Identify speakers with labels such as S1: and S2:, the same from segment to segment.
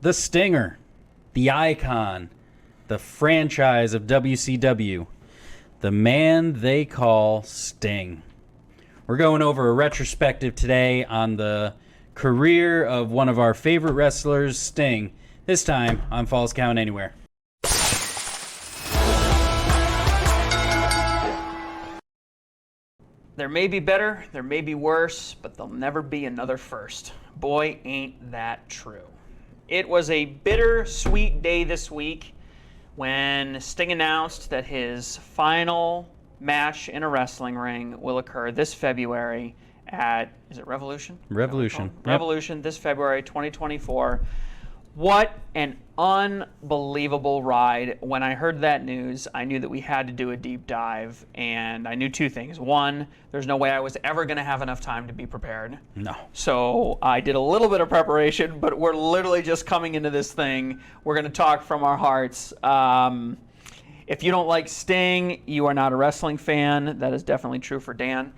S1: The Stinger, the icon, the franchise of WCW, the man they call Sting. We're going over a retrospective today on the career of one of our favorite wrestlers, Sting, this time on Falls Count Anywhere.
S2: There may be better, there may be worse, but there'll never be another first. Boy, ain't that true. It was a bittersweet day this week when Sting announced that his final match in a wrestling ring will occur this February at, is it Revolution?
S1: Revolution. Yep.
S2: Revolution, this February 2024. What an unbelievable ride. When I heard that news, I knew that we had to do a deep dive, and I knew two things. One, there's no way I was ever going to have enough time to be prepared.
S1: No.
S2: So I did a little bit of preparation, but we're literally just coming into this thing. We're going to talk from our hearts. If you don't like Sting, you are not a wrestling fan. That is definitely true for Dan,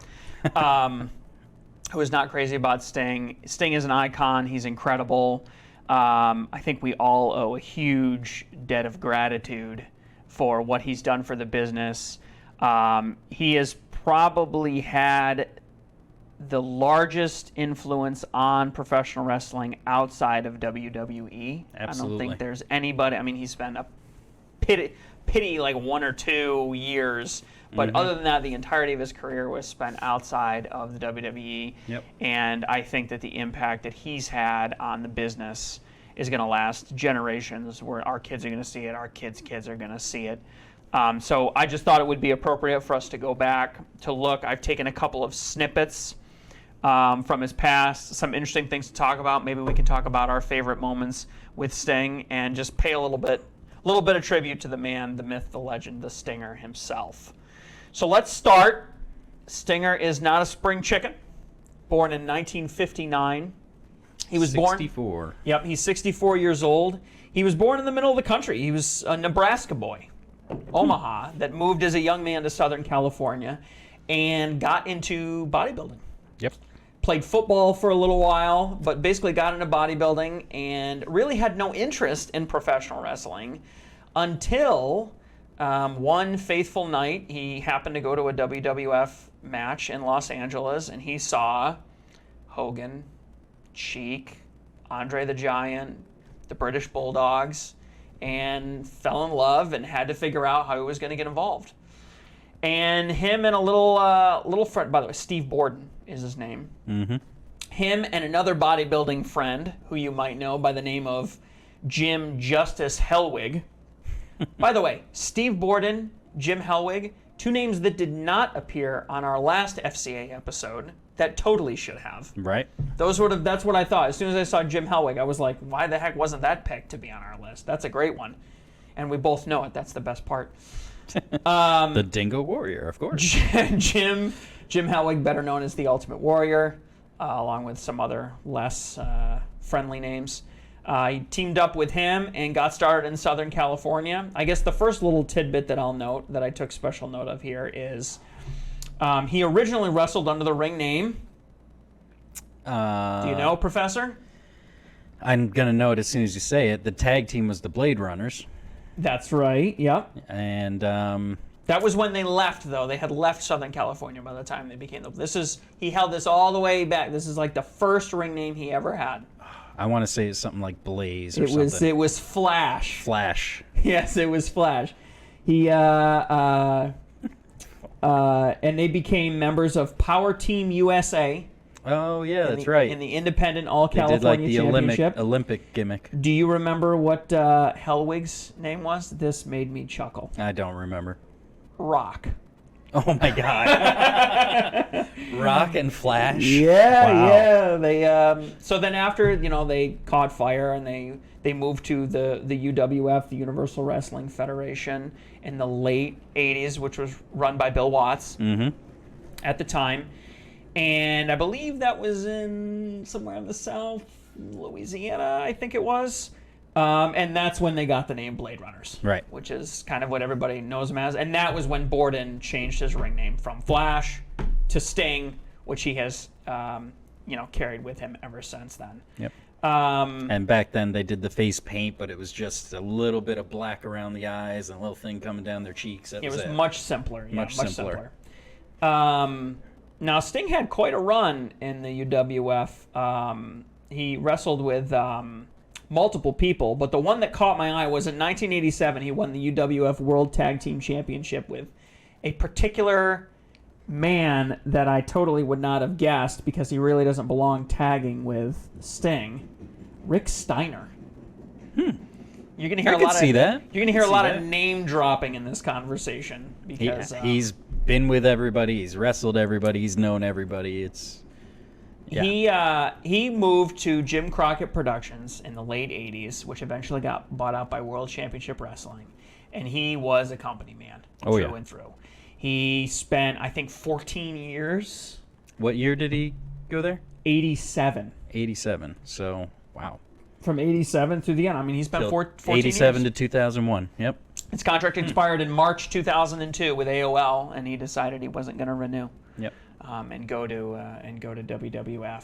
S2: who is not crazy about Sting. Sting is an icon. He's incredible. I think we all owe a huge debt of gratitude for what he's done for the business. He has probably had the largest influence on professional wrestling outside of WWE.
S1: Absolutely.
S2: I don't think there's anybody. I mean, he's spent a pity like 1 or 2 years. But other than that, the entirety of his career was spent outside of the WWE.
S1: Yep. And
S2: I think that the impact that he's had on the business is going to last generations, where our kids are going to see it, our kids' kids are going to see it. So I just thought it would be appropriate for us to go back to look. I've taken a couple of snippets from his past, some interesting things to talk about. Maybe we can talk about our favorite moments with Sting and just pay a little bit of tribute to the man, the myth, the legend, the Stinger himself. So let's start. Stinger is not a spring chicken. Born in 1959. He was
S1: 64.
S2: Yep, he's 64 years old. He was born in the middle of the country. He was a Nebraska boy, Omaha, that moved as a young man to Southern California and got into bodybuilding.
S1: Yep.
S2: Played football for a little while, but basically got into bodybuilding and really had no interest in professional wrestling until one faithful night, he happened to go to a WWF match in Los Angeles, and he saw Hogan, Cheek, Andre the Giant, the British Bulldogs, and fell in love and had to figure out how he was going to get involved. And him and a little friend, by the way, Steve Borden is his name. Mm-hmm. Him and another bodybuilding friend, who you might know by the name of Jim Justice Hellwig. By the way, Steve Borden, Jim Hellwig, two names that did not appear on our last FCA episode that totally should have.
S1: Right.
S2: That's what I thought. As soon as I saw Jim Hellwig, I was like, why the heck wasn't that picked to be on our list? That's a great one. And we both know it. That's the best part.
S1: The Dingo Warrior, of course.
S2: Jim Hellwig, better known as the Ultimate Warrior, along with some other less friendly names. He teamed up with him and got started in Southern California. I guess the first little tidbit that I'll note, that I took special note of here, is he originally wrestled under the ring name. Do you know, Professor?
S1: I'm going to know it as soon as you say it. The tag team was the Blade Runners.
S2: That's right, yep.
S1: And
S2: that was when they left, though. They had left Southern California by the time they became he held this all the way back. This is like the first ring name he ever had.
S1: I want to say it's something like Blaze or something.
S2: It was Flash.
S1: Flash.
S2: Yes, it was Flash. He and they became members of Power Team USA.
S1: Oh yeah, that's right.
S2: In the Independent All California
S1: they did like the
S2: Championship.
S1: Olympic gimmick.
S2: Do you remember what Hellwig's name was? This made me chuckle.
S1: I don't remember.
S2: Rock.
S1: Oh my God. Rock and Flash.
S2: Yeah,
S1: wow.
S2: yeah. They so then after they caught fire and they moved to the UWF, the Universal Wrestling Federation, in the late '80s, which was run by Bill Watts at the time, and I believe that was in somewhere in the South, Louisiana, I think it was. And that's when they got the name Blade Runners,
S1: right?
S2: Which is kind of what everybody knows them as. And that was when Borden changed his ring name from Flash to Sting, which he has, carried with him ever since then.
S1: Yep. And back then they did the face paint, but it was just a little bit of black around the eyes and a little thing coming down their cheeks. That
S2: It was
S1: it.
S2: much simpler. Yeah,
S1: Much simpler.
S2: Now, Sting had quite a run in the UWF. He wrestled with multiple people, but the one that caught my eye was in 1987. He won the UWF World Tag Team Championship with a particular man that I totally would not have guessed because he really doesn't belong tagging with Sting. Rick Steiner. You're gonna hear
S1: I
S2: a
S1: could
S2: lot
S1: see
S2: of
S1: that.
S2: You're gonna hear a lot
S1: that.
S2: of name dropping in this conversation because
S1: He's been with everybody. He's wrestled everybody. He's known everybody. It's
S2: he moved to Jim Crockett Productions in the late '80s, which eventually got bought out by World Championship Wrestling, and he was a company man through and through. He spent, I think, 14 years.
S1: What year did he go there?
S2: 87.
S1: 87. So wow.
S2: From 87 through the end. I mean, he spent 14
S1: 87
S2: years.
S1: to 200001. Yep.
S2: His contract expired in March 2002 with AOL, and he decided he wasn't going to renew.
S1: Yep.
S2: And go to WWF.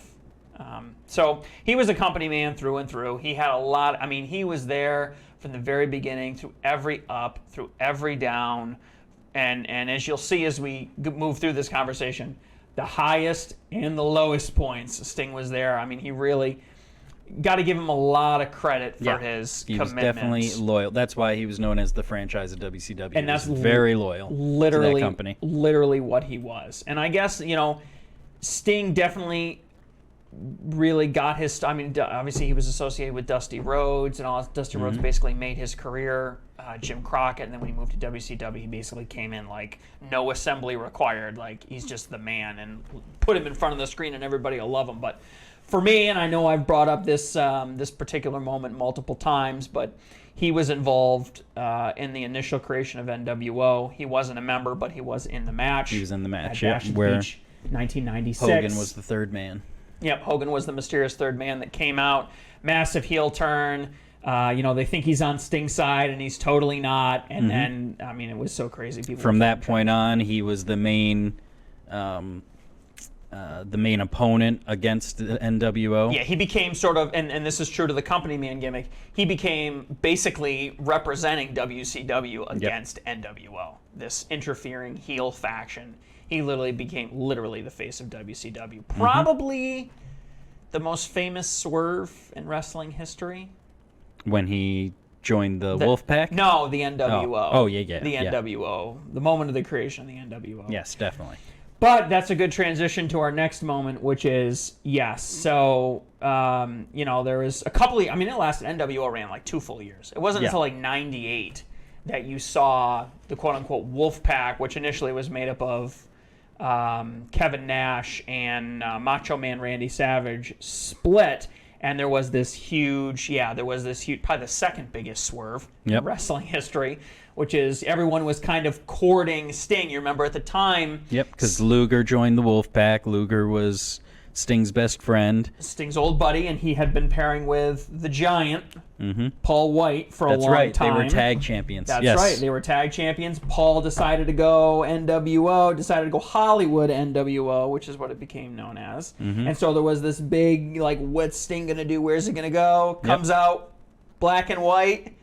S2: So he was a company man through and through. He had a lot. I mean, he was there from the very beginning, through every up, through every down, and as you'll see as we move through this conversation, the highest and the lowest points, Sting was there. I mean, he really got to give him a lot of credit for his
S1: he
S2: commitments.
S1: was definitely loyal. That's why he was known as the franchise of WCW.
S2: And that's
S1: very loyal
S2: literally,
S1: to that company.
S2: Literally what he was. And I guess, Sting definitely really got his... I mean, obviously he was associated with Dusty Rhodes, and all. Dusty Rhodes basically made his career Jim Crockett, and then when he moved to WCW, he basically came in like no assembly required. Like, he's just the man, and put him in front of the screen and everybody will love him. But for me, and I know I've brought up this this particular moment multiple times, but he was involved in the initial creation of NWO. He wasn't a member, but he was in the match.
S1: He was in the match,
S2: at Bash at the
S1: where
S2: Beach, 1996.
S1: Hogan was the third man.
S2: Yep, Hogan was the mysterious third man that came out. Massive heel turn. They think he's on Sting's side, and he's totally not. And then, I mean, it was so crazy. People
S1: From that point on, he was the main opponent against the NWO.
S2: Yeah, he became sort of, and this is true to the company man gimmick, he became basically representing WCW against NWO, this interfering heel faction. He literally became the face of WCW. Probably the most famous swerve in wrestling history.
S1: When he joined the Wolfpack?
S2: No, the NWO.
S1: Oh, yeah.
S2: The NWO. The moment of the creation of the NWO.
S1: Yes, definitely.
S2: But that's a good transition to our next moment, which is, yes. So, there was a couple of, it lasted, NWO ran like 2 full years. It wasn't until like 98 that you saw the quote-unquote Wolfpack, which initially was made up of Kevin Nash and Macho Man Randy Savage split. And there was this huge, probably the second biggest swerve in wrestling history, which is everyone was kind of courting Sting. You remember at the time...
S1: Yep, because Luger joined the Wolfpack. Luger was Sting's best friend.
S2: Sting's old buddy, and he had been pairing with the Giant, Paul White, for a long time.
S1: That's right, they were tag champions.
S2: That's right, they were tag champions. Paul decided to go NWO, decided to go Hollywood NWO, which is what it became known as. And so there was this big, like, what's Sting going to do? Where's he going to go? Comes out, black and white,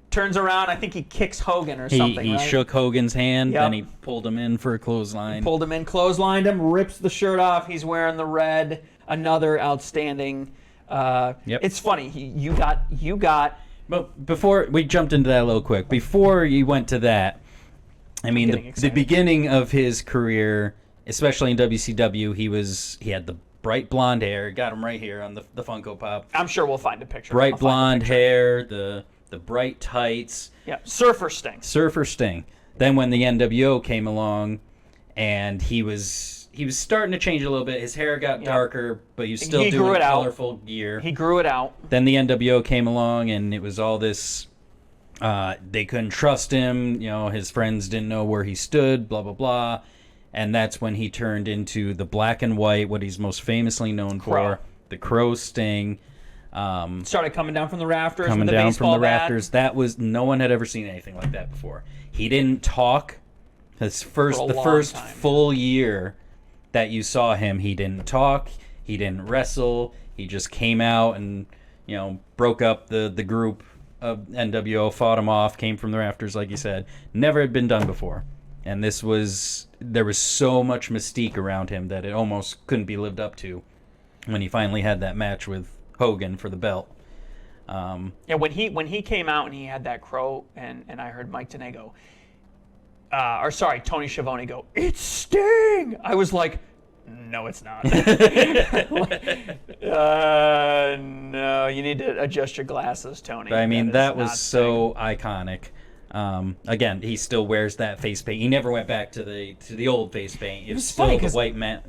S2: turns around. I think he kicks Hogan or something,
S1: He
S2: right?
S1: shook Hogan's hand, then he pulled him in for a clothesline.
S2: Pulled him in, clotheslined him, rips the shirt off. He's wearing the red. Another outstanding... It's funny. You got.
S1: But before we jumped into that a little quick, before you went to that, I mean, the beginning of his career, especially in WCW, he had the bright blonde hair. Got him right here on the Funko Pop.
S2: I'm sure we'll find a picture.
S1: Bright blonde hair, the bright tights.
S2: Yeah, Surfer Sting. Then when the NWO came along, and he was starting to change a little bit. His hair got darker, but he was still doing colorful gear. He grew it out.
S1: Then the NWO came along, and it was all this... they couldn't trust him. His friends didn't know where he stood, blah, blah, blah. And that's when he turned into the black and white, what he's most famously known for, the Crow Sting.
S2: Started coming down from the rafters.
S1: Coming
S2: with the
S1: down
S2: baseball
S1: from the
S2: bat.
S1: rafters. That was... No one had ever seen anything like that before. He didn't talk. The first full year that you saw him, he didn't talk, he didn't wrestle, he just came out and broke up the group of NWO, fought him off, came from the rafters, like you said. Never had been done before. And there was so much mystique around him that it almost couldn't be lived up to when he finally had that match with Hogan for the belt.
S2: Yeah, when he came out and he had that crow, and I heard Mike Tenay go, Tony Schiavone go, "It's Sting!" I was like, no, it's not. No, you need to adjust your glasses, Tony.
S1: But, I mean, that was so iconic. Again, he still wears that face paint. He never went back to the old face paint. It's still
S2: funny
S1: the white man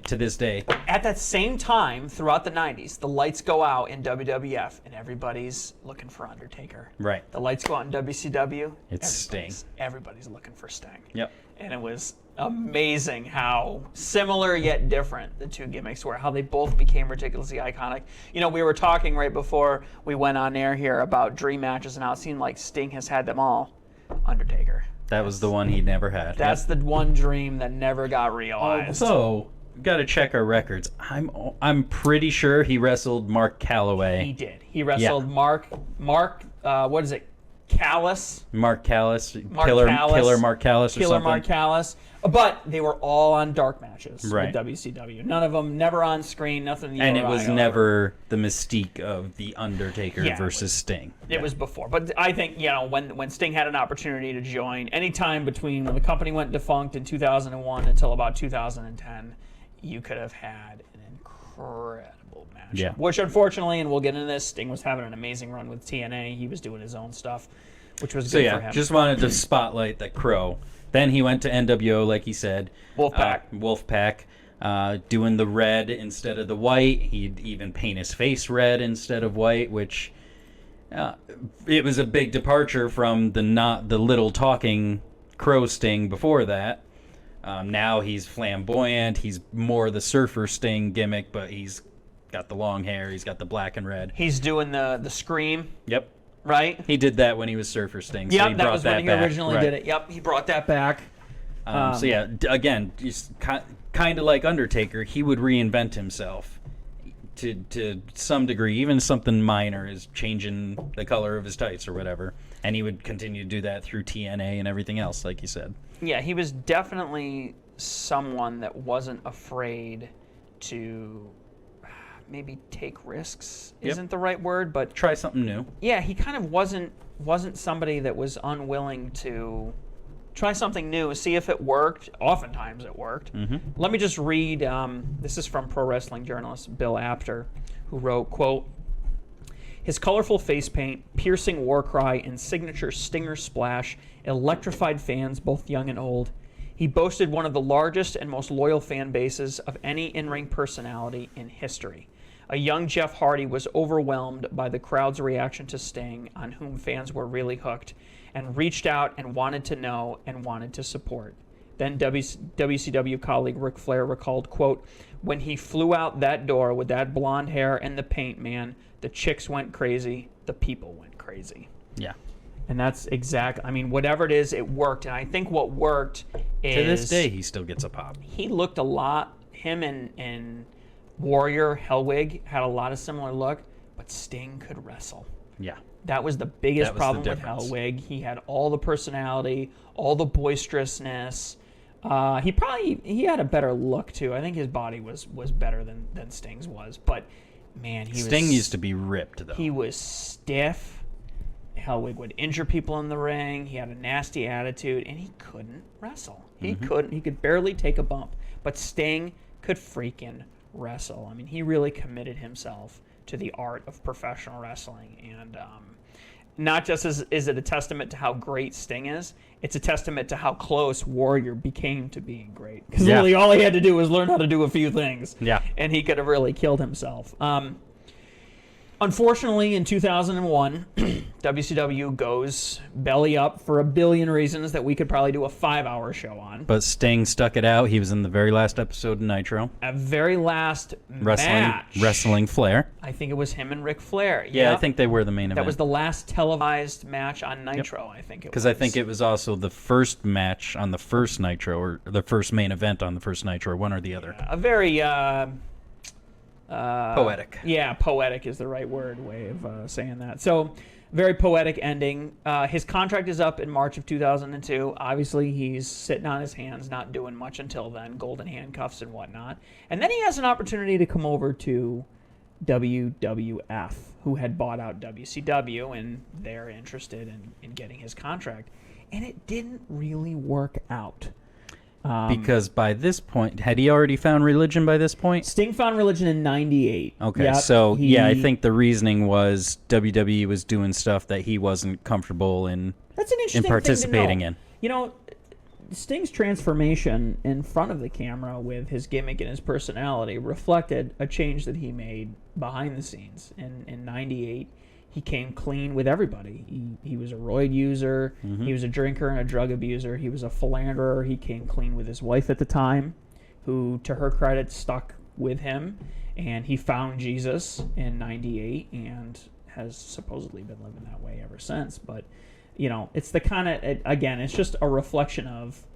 S1: to this day.
S2: At that same time, throughout the 90s, the lights go out in WWF, and everybody's looking for Undertaker.
S1: Right.
S2: The lights go out in WCW.
S1: It's Sting.
S2: Everybody's looking for Sting.
S1: Yep.
S2: And it was amazing how similar yet different the two gimmicks were, how they both became ridiculously iconic. We were talking right before we went on air here about dream matches and how it seemed like Sting has had them all. Undertaker.
S1: That was the one he never had.
S2: That's the one dream that never got realized.
S1: So, got to check our records. I'm pretty sure he wrestled Mark Calloway.
S2: He did. He wrestled Mark. What is it? Callis.
S1: Mark Callis.
S2: Killer
S1: Mark Callis or
S2: Killer
S1: something.
S2: Mark Callis. But they were all on dark matches
S1: Right.
S2: with WCW. None of them, never on screen, nothing.
S1: And it was never the mystique of the Undertaker versus Sting.
S2: It was before. But I think, when Sting had an opportunity to join, anytime between when the company went defunct in 2001 until about 2010, you could have had an incredible match.
S1: Yeah.
S2: Which, unfortunately, and we'll get into this, Sting was having an amazing run with TNA. He was doing his own stuff, which was good for him.
S1: Just wanted to spotlight the Crow. Then he went to NWO, like he said.
S2: Wolfpack.
S1: Doing the red instead of the white. He'd even paint his face red instead of white, which it was a big departure from the little talking Crow Sting before that. Now he's flamboyant. He's more the Surfer Sting gimmick, but he's got the long hair. He's got the black and red.
S2: He's doing the scream.
S1: Yep.
S2: Right?
S1: He did that when he was Surfer Sting. So
S2: Yep, that was when he originally did it. Yep, he brought that back.
S1: Again, just kind of like Undertaker, he would reinvent himself to some degree. Even something minor is changing the color of his tights or whatever. And he would continue to do that through TNA and everything else, like you said.
S2: Yeah, he was definitely someone that wasn't afraid to maybe take risks isn't the right word, but
S1: try something new.
S2: Yeah, he kind of wasn't somebody that was unwilling to try something new, see if it worked. Oftentimes it worked.
S1: Mm-hmm.
S2: Let me just read, this is from pro wrestling journalist Bill Apter, who wrote, quote, "His colorful face paint, piercing war cry, and signature stinger splash electrified fans both young and old. He boasted one of the largest and most loyal fan bases of any in-ring personality in history. A young Jeff Hardy was overwhelmed by the crowd's reaction to Sting, on whom fans were really hooked, and reached out and wanted to know and wanted to support." Then WCW colleague Ric Flair recalled, quote, "When he flew out that door with that blonde hair and the paint, man, the chicks went crazy, the people went crazy."
S1: Yeah.
S2: And that's whatever it is, it worked. And I think what worked is...
S1: To this day, he still gets a pop.
S2: He looked a lot, him and Warrior, Hellwig, had a lot of similar look, but Sting could wrestle.
S1: Yeah.
S2: That was the biggest problem with
S1: difference.
S2: Hellwig. He had all the personality, all the boisterousness. He had a better look, too. I think his body was better than Sting's was. But, man,
S1: Sting used to be ripped, though.
S2: He was stiff. Hellwig would injure people in the ring. He had a nasty attitude, and he couldn't wrestle. He couldn't. He could barely take a bump. But Sting could freaking wrestle. I mean, he really committed himself to the art of professional wrestling. And not just is it a testament to how great Sting is, it's a testament to how close Warrior became to being great. Because really all he had to do was learn how to do a few things.
S1: Yeah.
S2: And he could have really killed himself. Unfortunately, in 2001, WCW goes belly up for a billion reasons that we could probably do a 5-hour show on.
S1: But Sting stuck it out. He was in the very last episode of Nitro.
S2: A very last match.
S1: Wrestling Flair.
S2: I think it was him and Ric Flair.
S1: Yeah, I think they were the main event.
S2: That was the last televised match on Nitro, I think it was.
S1: Because I think it was also the first match on the first Nitro, or the first main event on the first Nitro, one or the other.
S2: A very...
S1: Poetic.
S2: Yeah, poetic is the right way of saying that. So, very poetic ending. His contract is up in March of 2002. Obviously, he's sitting on his hands, not doing much until then, golden handcuffs and whatnot. And then he has an opportunity to come over to WWF, who had bought out WCW, and they're interested in getting his contract. And it didn't really work out.
S1: Because by this point, had he already found religion by this point?
S2: Sting found religion in 98.
S1: Okay,
S2: Yep,
S1: so I think the reasoning was WWE was doing stuff that he wasn't comfortable
S2: that's an interesting
S1: participating
S2: thing to know. Sting's transformation in front of the camera with his gimmick and his personality reflected a change that he made behind the scenes. In 98, he came clean with everybody. He was a roid user. Mm-hmm. He was a drinker and a drug abuser. He was a philanderer. He came clean with his wife at the time, who, to her credit, stuck with him. And he found Jesus in 98 and has supposedly been living that way ever since. But, it's the kind of, again, it's just a reflection of,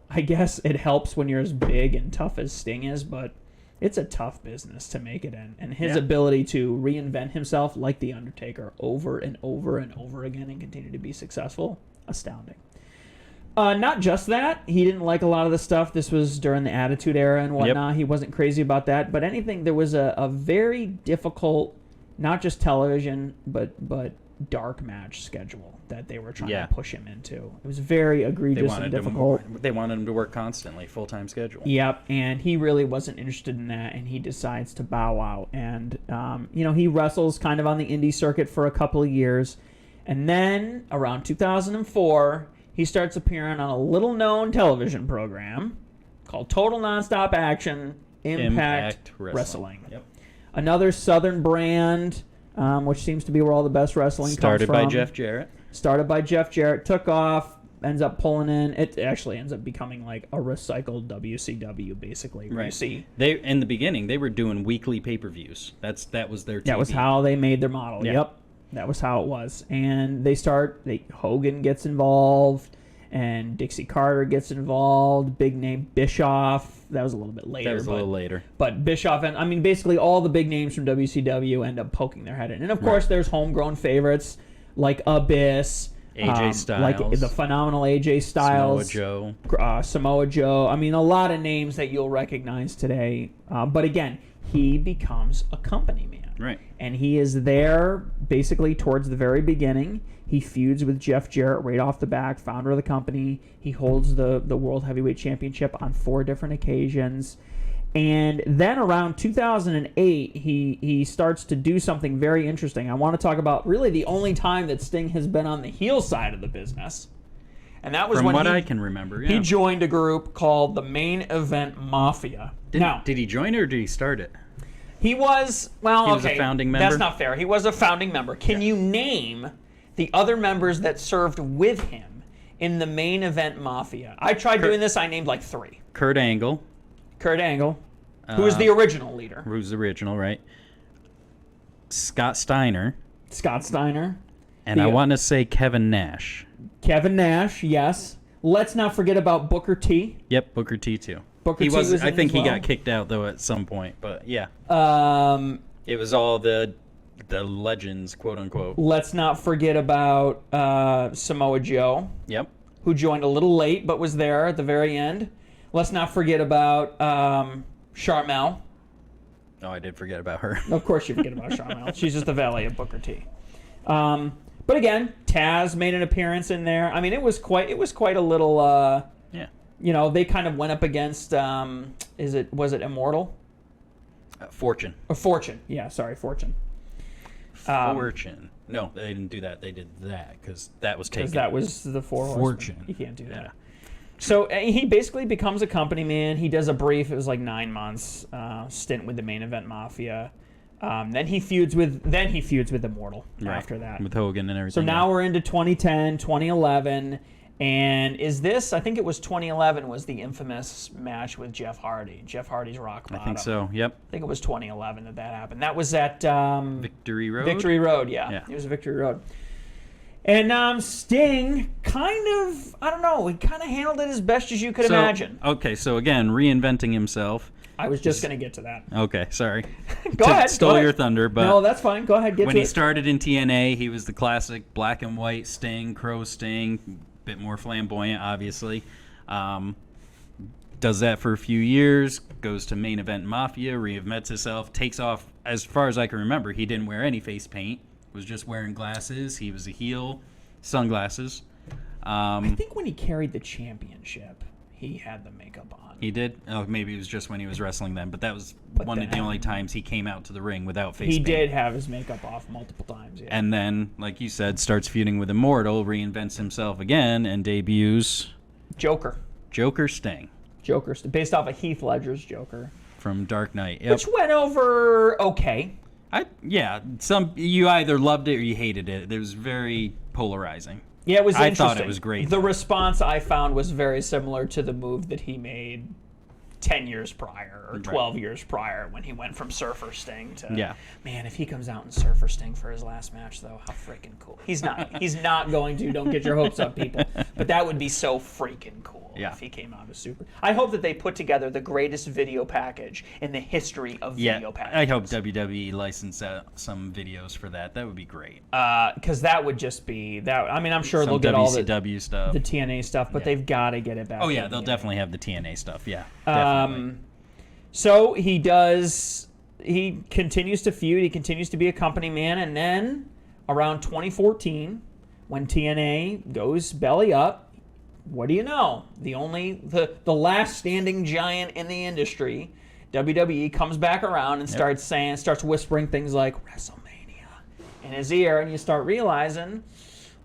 S2: I guess it helps when you're as big and tough as Sting is, but it's a tough business to make it in. And his ability to reinvent himself like The Undertaker over and over and over again and continue to be successful, astounding. Not just that. He didn't like a lot of the stuff. This was during the Attitude Era and whatnot. Yep. He wasn't crazy about that. But there was a very difficult, not just television, but dark match schedule that they were trying to push him into. It was very egregious and difficult.
S1: They wanted him to work constantly, full-time schedule.
S2: Yep, and he really wasn't interested in that, and he decides to bow out. And, he wrestles kind of on the indie circuit for a couple of years. And then, around 2004, he starts appearing on a little-known television program called Total Nonstop Action Impact Wrestling.
S1: Yep.
S2: Another Southern brand, which seems to be where all the best wrestling comes from.
S1: Started by Jeff Jarrett. Took off, ends up pulling in. It actually ends up becoming like a recycled WCW, basically. Right.
S2: You see,
S1: in the beginning, they were doing weekly pay-per-views. That was their TV.
S2: That was how they made their model. Yep. That was how it was. And Hogan gets involved, and Dixie Carter gets involved, big name Bischoff. That was a little bit later.
S1: A little later.
S2: But Bischoff, and basically all the big names from WCW end up poking their head in. And of course, there's homegrown favorites like Abyss,
S1: AJ Styles,
S2: like the phenomenal AJ Styles, Samoa Joe. A lot of names that you'll recognize today. But again, he becomes a company man.
S1: Right.
S2: And he is there basically towards the very beginning. He feuds with Jeff Jarrett right off the bat, founder of the company. He holds the World Heavyweight Championship on 4 different occasions. And then around 2008, he starts to do something very interesting. I want to talk about really the only time that Sting has been on the heel side of the business. And that was
S1: From
S2: when
S1: what I can remember,
S2: he joined a group called the Main Event Mafia.
S1: Did he join it or did he start it?
S2: He was
S1: a founding member?
S2: That's not fair. He was a founding member. Can you name the other members that served with him in the Main Event Mafia? I tried doing this. I named like 3.
S1: Kurt Angle,
S2: who was the original leader.
S1: Who's the original, right? Scott Steiner. And I want to say Kevin Nash.
S2: Yes. Let's not forget about Booker T.
S1: Yep, Booker T too. I think he got kicked out though at some point, but yeah. It was all the legends, quote unquote.
S2: Let's not forget about Samoa Joe.
S1: Yep.
S2: Who joined a little late but was there at the very end. Let's not forget about Sharmell.
S1: Oh, I did forget about her.
S2: Of course you forget about Sharmell. She's just the valet of Booker T. But again, Taz made an appearance in there. It was quite a little. They kind of went up against. Was it Immortal?
S1: Fortune.
S2: Fortune. Yeah, sorry, Fortune.
S1: Fortune. No, they didn't do that. They did that because that was taken.
S2: Because that was the
S1: Fortune.
S2: You can't do that. Yeah. So he basically becomes a company man. He does a brief, it was like 9 months, stint with the Main Event Mafia. Then he feuds with Immortal after that.
S1: With Hogan and everything.
S2: So now we're into 2010, 2011. And I think it was 2011 was the infamous match with Jeff Hardy. Jeff Hardy's Rock Bottom.
S1: I think so, yep.
S2: I think it was 2011 that happened. That was at...
S1: Victory Road?
S2: Victory Road, yeah. It was Victory Road. And Sting kind of, I don't know, he kind of handled it as best as you could imagine.
S1: Okay, so again, reinventing himself.
S2: I was just going to get to that.
S1: Okay, sorry.
S2: Go ahead.
S1: Stole
S2: go ahead.
S1: your thunder, but
S2: No, that's fine. Go ahead. Get
S1: when
S2: to
S1: he
S2: it.
S1: started in TNA, he was the classic black and white Sting, Crow Sting, bit more flamboyant, obviously. Does that for a few years, goes to Main Event Mafia, reinvents himself, takes off. As far as I can remember, he didn't wear any face paint, was just wearing glasses. He was a heel, sunglasses.
S2: I think when he carried the championship, he had the makeup on.
S1: He did? Oh, maybe it was just when he was wrestling then, but that was
S2: But
S1: one of the
S2: then-
S1: only times he came out to the ring without face
S2: He
S1: paint.
S2: did have his makeup off multiple times. Yeah.
S1: And then, like you said, starts feuding with Immortal, reinvents himself again, and debuts
S2: Joker.
S1: Joker Sting
S2: Joker, based off of Heath Ledger's Joker,
S1: from Dark Knight. Yep.
S2: which went over okay.
S1: You either loved it or you hated it. It was very polarizing.
S2: Yeah, it was
S1: I
S2: interesting.
S1: thought it was great.
S2: The response I found was very similar to the move that he made 10 years prior or 12 years prior when he went from Surfer Sting to man, if he comes out in Surfer Sting for his last match though, how freaking cool. He's not going to, don't get your hopes up, people. But that would be so freaking cool if he came out as Super. I hope that they put together the greatest video package in the history of video packages.
S1: I hope WWE licensed out some videos for that. That would be great.
S2: Because that would just be that. I mean, I'm sure
S1: Some
S2: they'll get all
S1: WCW stuff.
S2: the TNA stuff, but they've got to get it back.
S1: Oh yeah,
S2: in,
S1: they'll
S2: you know.
S1: definitely have the TNA stuff. Yeah, definitely.
S2: So he does. He continues to feud. He continues to be a company man, and then around 2014, when TNA goes belly up, what do you know? The last standing giant in the industry, WWE, comes back around and starts whispering things like WrestleMania in his ear, and you start realizing,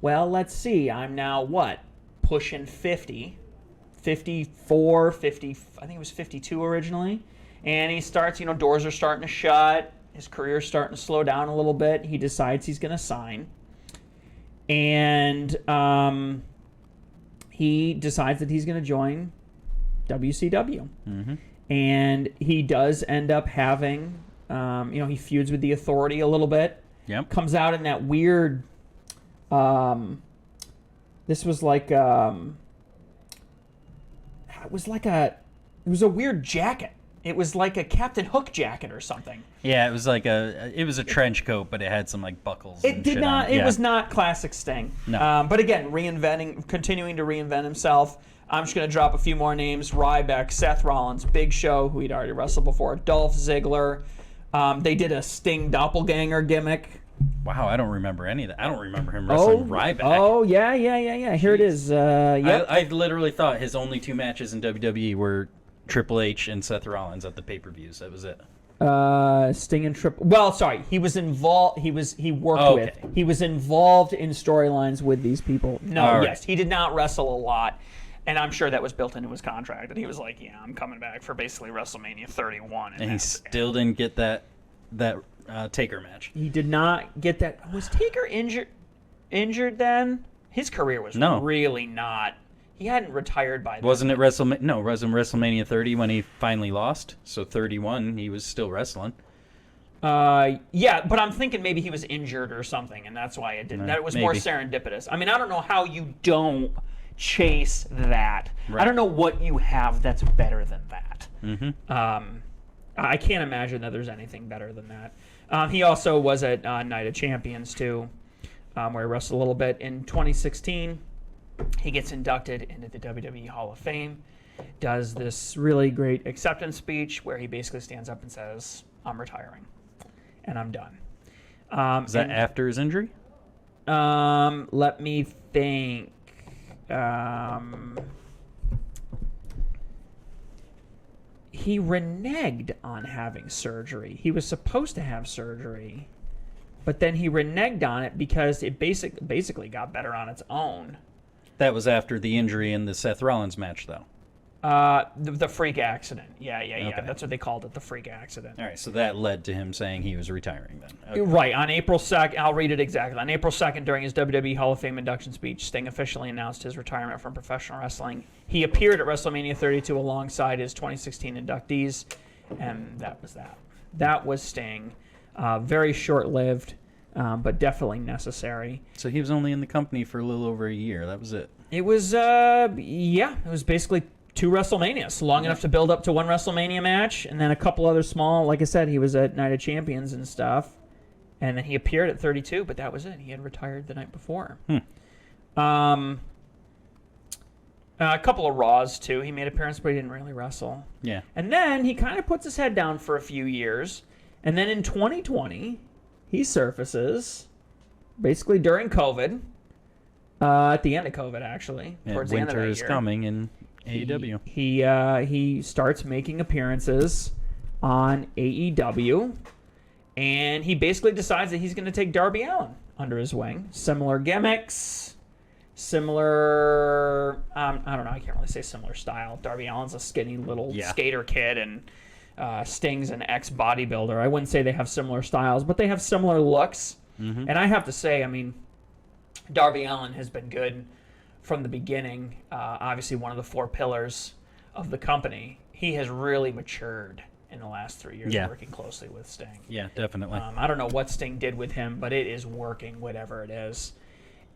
S2: well, let's see, I'm now what? Pushing 50, 54, 50, I think it was 52 originally. And he starts, doors are starting to shut. His career's starting to slow down a little bit. He decides he's going to sign. And he decides that he's going to join WCW. Mm-hmm. And he does end up having, he feuds with the Authority a little bit.
S1: Yep.
S2: Comes out in that weird, this was like, it was a weird jacket. It was like a Captain Hook jacket or something.
S1: Yeah, it was like a trench coat, but it had some like buckles.
S2: It did not. It was not classic Sting.
S1: No.
S2: But again, continuing to reinvent himself. I'm just going to drop a few more names: Ryback, Seth Rollins, Big Show, who he'd already wrestled before, Dolph Ziggler. They did a Sting doppelganger gimmick.
S1: Wow, I don't remember any of that. I don't remember him wrestling Ryback.
S2: Oh yeah. Here it is. Yep.
S1: I literally thought his only two matches in WWE were Triple H and Seth Rollins at the pay-per-views. That was it.
S2: Sting and Triple. Well, sorry, he was involved. He was involved in storylines with these people. No, yes, he did not wrestle a lot, and I'm sure that was built into his contract. That he was like, "Yeah, I'm coming back for basically WrestleMania 31."
S1: And he still didn't get that Taker match.
S2: He did not get that. Was Taker injured then? His career was really not. He hadn't retired by then.
S1: Wasn't it WrestleMania? No, wasn't WrestleMania 30 when he finally lost? So 31, he was still wrestling.
S2: Yeah, but I'm thinking maybe he was injured or something, and that's why it didn't. That was more serendipitous. I mean, I don't know how you don't chase that. Right. I don't know what you have that's better than that. Mm-hmm. I can't imagine that there's anything better than that. He also was at Night of Champions, too, where he wrestled a little bit. In 2016, he gets inducted into the WWE Hall of Fame, does this really great acceptance speech where he basically stands up and says, I'm retiring, and I'm done.
S1: Is that after his injury?
S2: Let me think. He reneged on having surgery. He was supposed to have surgery, but then he reneged on it because it basically got better on its own.
S1: That was after the injury in the Seth Rollins match, though.
S2: The freak accident. Yeah.
S1: Okay.
S2: That's what they called it, the freak accident.
S1: All right, so that led to him saying he was retiring then. Okay.
S2: Right. On April 2nd, I'll read it exactly. On April 2nd, during his WWE Hall of Fame induction speech, Sting officially announced his retirement from professional wrestling. He appeared at WrestleMania 32 alongside his 2016 inductees, and that was that. That was Sting. Very short-lived, but definitely necessary.
S1: So he was only in the company for a little over a year. That was it.
S2: It was, it was basically 2 WrestleManias, long enough to build up to 1 WrestleMania match, and then a couple other small. Like I said, he was at Night of Champions and stuff, and then he appeared at 32, but that was it. He had retired the night before. A couple of Raws too. He made appearances, but he didn't really wrestle.
S1: Yeah.
S2: And then he kind of puts his head down for a few years, and then in 2020, he surfaces, basically during COVID. At the end of COVID, actually, towards the end of that year.
S1: Winter is coming in AEW.
S2: He starts making appearances on AEW, and he basically decides that he's going to take Darby Allin under his wing. Similar gimmicks, similar. I don't know. I can't really say similar style. Darby Allin's a skinny little skater kid, and Sting's an ex-bodybuilder. I wouldn't say they have similar styles, but they have similar looks. And I have to say, I mean, Darby Allin has been good from the beginning. Obviously, one of the 4 pillars of the company. He has really matured in the last 3 years working closely with Sting.
S1: Yeah, definitely.
S2: I don't know what Sting did with him, but it is working, whatever it is.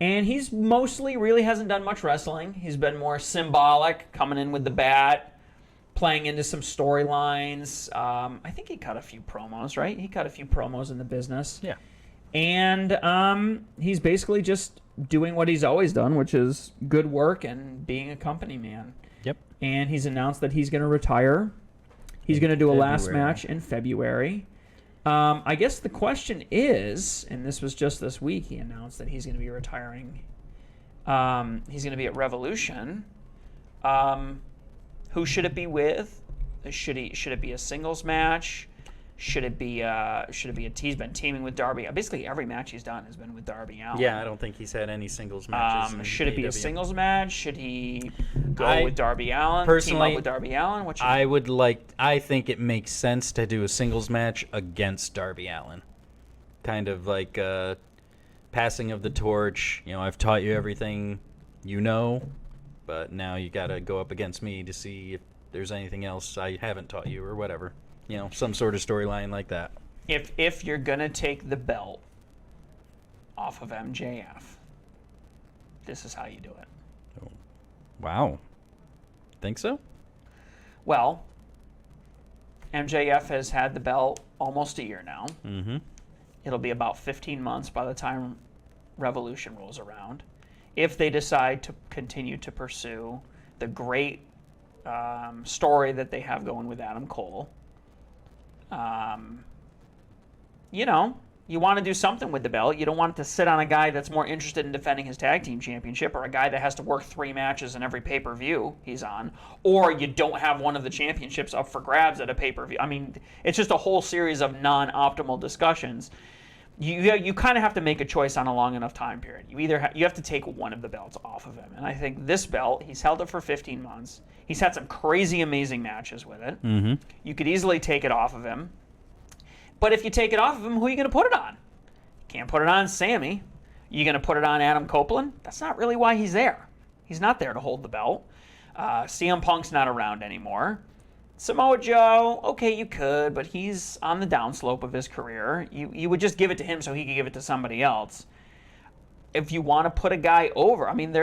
S2: And he's mostly really hasn't done much wrestling. He's been more symbolic, coming in with the bat, playing into some storylines. I think he cut a few promos, right? He cut a few promos in the business.
S1: Yeah.
S2: And he's basically just doing what he's always done, which is good work and being a company man.
S1: Yep.
S2: And he's announced that he's going to retire. He's going to do a last match in February. I guess the question is, and this was just this week, he announced that he's going to be retiring. He's going to be at Revolution. Who should it be with? Should it be a singles match? Should it be he's been teaming with Darby? Basically, every match he's done has been with Darby Allin.
S1: Yeah, I don't think he's had any singles matches.
S2: Should it be a singles match? Should he go with Darby Allin?
S1: Personally,
S2: team up with Darby Allin?
S1: I think it makes sense to do a singles match against Darby Allin. Kind of like passing of the torch. You know, I've taught you everything you know, but now you got to go up against me to see if there's anything else I haven't taught you or whatever. You know, some sort of storyline like that.
S2: If you're going to take the belt off of MJF, this is how you do it.
S1: Oh. Wow. Think so?
S2: Well, MJF has had the belt almost a year now.
S1: Mm-hmm.
S2: It'll be about 15 months by the time Revolution rolls around. If they decide to continue to pursue the great story that they have going with Adam Cole, you know, you want to do something with the belt. You don't want it to sit on a guy that's more interested in defending his tag team championship, or a guy that has to work 3 matches in every pay-per-view he's on, or you don't have one of the championships up for grabs at a pay-per-view. I mean, it's just a whole series of non-optimal discussions. You kind of have to make a choice on a long enough time period. You have to take one of the belts off of him. And I think this belt, he's held it for 15 months. He's had some crazy, amazing matches with it.
S1: Mm-hmm.
S2: You could easily take it off of him. But if you take it off of him, who are you going to put it on? You can't put it on Sammy. You going to put it on Adam Copeland? That's not really why he's there. He's not there to hold the belt. CM Punk's not around anymore. Samoa Joe, okay, you could, but he's on the downslope of his career. You would just give it to him so he could give it to somebody else. If you want to put a guy over, I mean,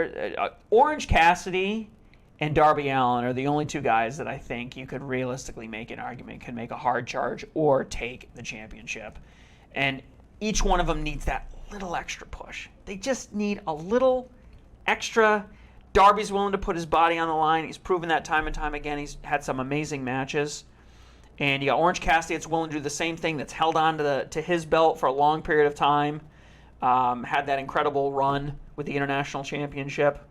S2: Orange Cassidy and Darby Allin are the only 2 guys that I think you could realistically make an argument can make a hard charge or take the championship. And each one of them needs that little extra push. They just need a little extra. Darby's willing to put his body on the line. He's proven that time and time again. He's had some amazing matches. And you got Orange Cassidy that's willing to do the same thing, that's held on to his belt for a long period of time. Had that incredible run with the International Championship.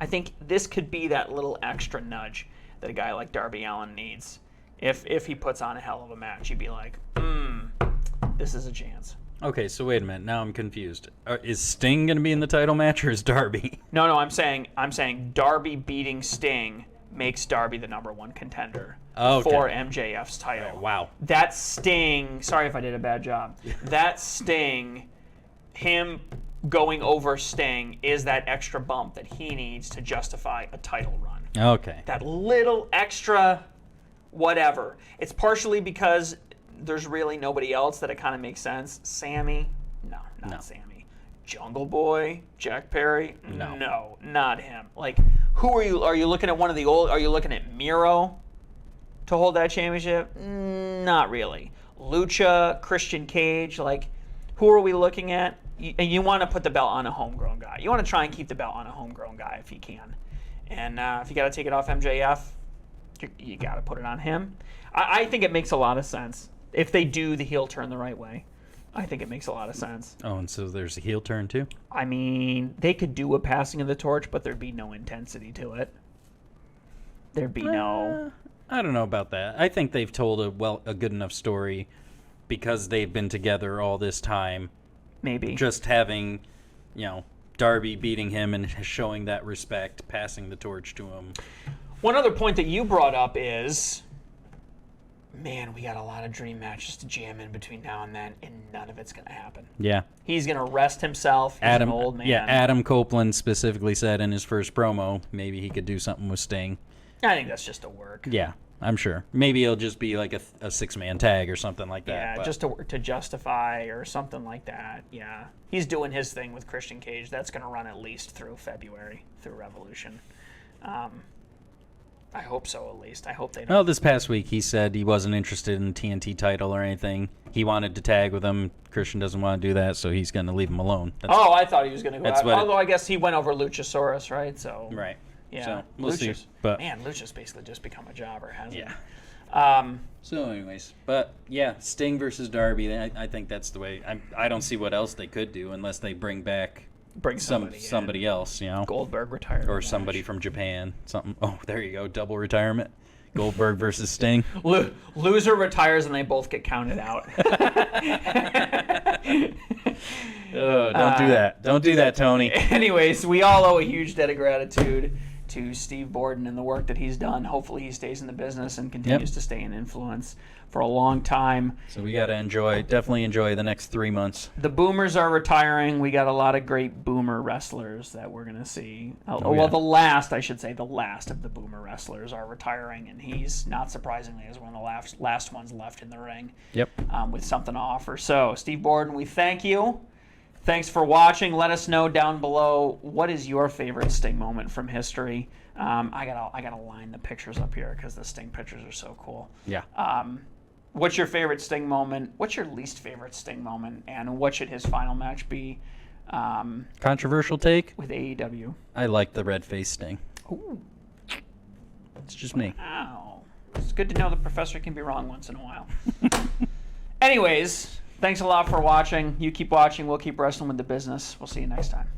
S2: I think this could be that little extra nudge that a guy like Darby Allin needs. If he puts on a hell of a match, you'd be like, this is a chance.
S1: Okay, so wait a minute. Now I'm confused. Is Sting going to be in the title match, or is Darby?
S2: No, I'm saying Darby beating Sting makes Darby the #1 contender for MJF's title.
S1: Right, wow.
S2: That Sting, sorry if I did a bad job. That Sting, him going over Sting is that extra bump that he needs to justify a title run.
S1: Okay.
S2: That little extra whatever. It's partially because there's really nobody else that it kind of makes sense. Sammy? No, not Sammy. Jungle Boy? Jack Perry?
S1: No.
S2: No, not him. Like, Who are you? Are you looking at one of the old? Are you looking at Miro to hold that championship? Not really. Lucha, Christian Cage, like, who are we looking at? And you want to put the belt on a homegrown guy. You want to try and keep the belt on a homegrown guy if you can. And if you got to take it off MJF, you got to put it on him. I think it makes a lot of sense if they do the heel turn the right way. I think it makes a lot of sense.
S1: Oh, and so there's a heel turn too?
S2: I mean, they could do a passing of the torch, but there'd be no intensity to it. There'd be no...
S1: I don't know about that. I think they've told a good enough story because they've been together all this time.
S2: Maybe.
S1: Just having, Darby beating him and showing that respect, passing the torch to him.
S2: One other point that you brought up is... Man, we got a lot of dream matches to jam in between now and then, and none of it's going to happen.
S1: Yeah.
S2: He's going to rest himself. He's an old man.
S1: Yeah, Adam Copeland specifically said in his first promo, maybe he could do something with Sting.
S2: I think that's just a work.
S1: Yeah, I'm sure. Maybe it'll just be like a six-man tag or something like that.
S2: Yeah,
S1: but.
S2: just to justify or something like that. Yeah. He's doing his thing with Christian Cage. That's going to run at least through February, through Revolution. I hope so, at least. I hope they don't.
S1: Well, this past week he said he wasn't interested in the TNT title or anything. He wanted to tag with him. Christian doesn't want to do that, so he's going to leave him alone.
S2: I thought he was going to go out. Although I guess he went over Luchasaurus, right? So
S1: right.
S2: Yeah.
S1: So we'll see. But
S2: man, Lucha's basically just become a jobber, hasn't he?
S1: Yeah. So, anyways, but yeah, Sting versus Darby. I think that's the way. I don't see what else they could do unless they bring back. Somebody else,
S2: Goldberg retired.
S1: Or somebody from Japan. Something. Oh, there you go. Double retirement. Goldberg versus Sting.
S2: Loser retires and they both get counted out.
S1: Oh, don't do that. Don't do that, Tony.
S2: Anyways, we all owe a huge debt of gratitude to Steve Borden and the work that he's done. Hopefully he stays in the business and continues to stay in influence for a long time.
S1: So we got to definitely enjoy the next 3 months.
S2: The Boomers are retiring. We got a lot of great Boomer wrestlers that we're going to see. The last of the Boomer wrestlers are retiring, and he's, not surprisingly, is one of the last ones left in the ring.
S1: Yep.
S2: With something to offer. So, Steve Borden, we thank you. Thanks for watching. Let us know down below, what is your favorite Sting moment from history. I gotta line the pictures up here because the Sting pictures are so cool.
S1: Yeah.
S2: What's your favorite Sting moment? What's your least favorite Sting moment? And what should his final match be?
S1: Controversial take?
S2: With AEW.
S1: I like the red face Sting.
S2: Ooh.
S1: It's just me.
S2: Wow. It's good to know the professor can be wrong once in a while. Anyways, thanks a lot for watching. You keep watching. We'll keep wrestling with the business. We'll see you next time.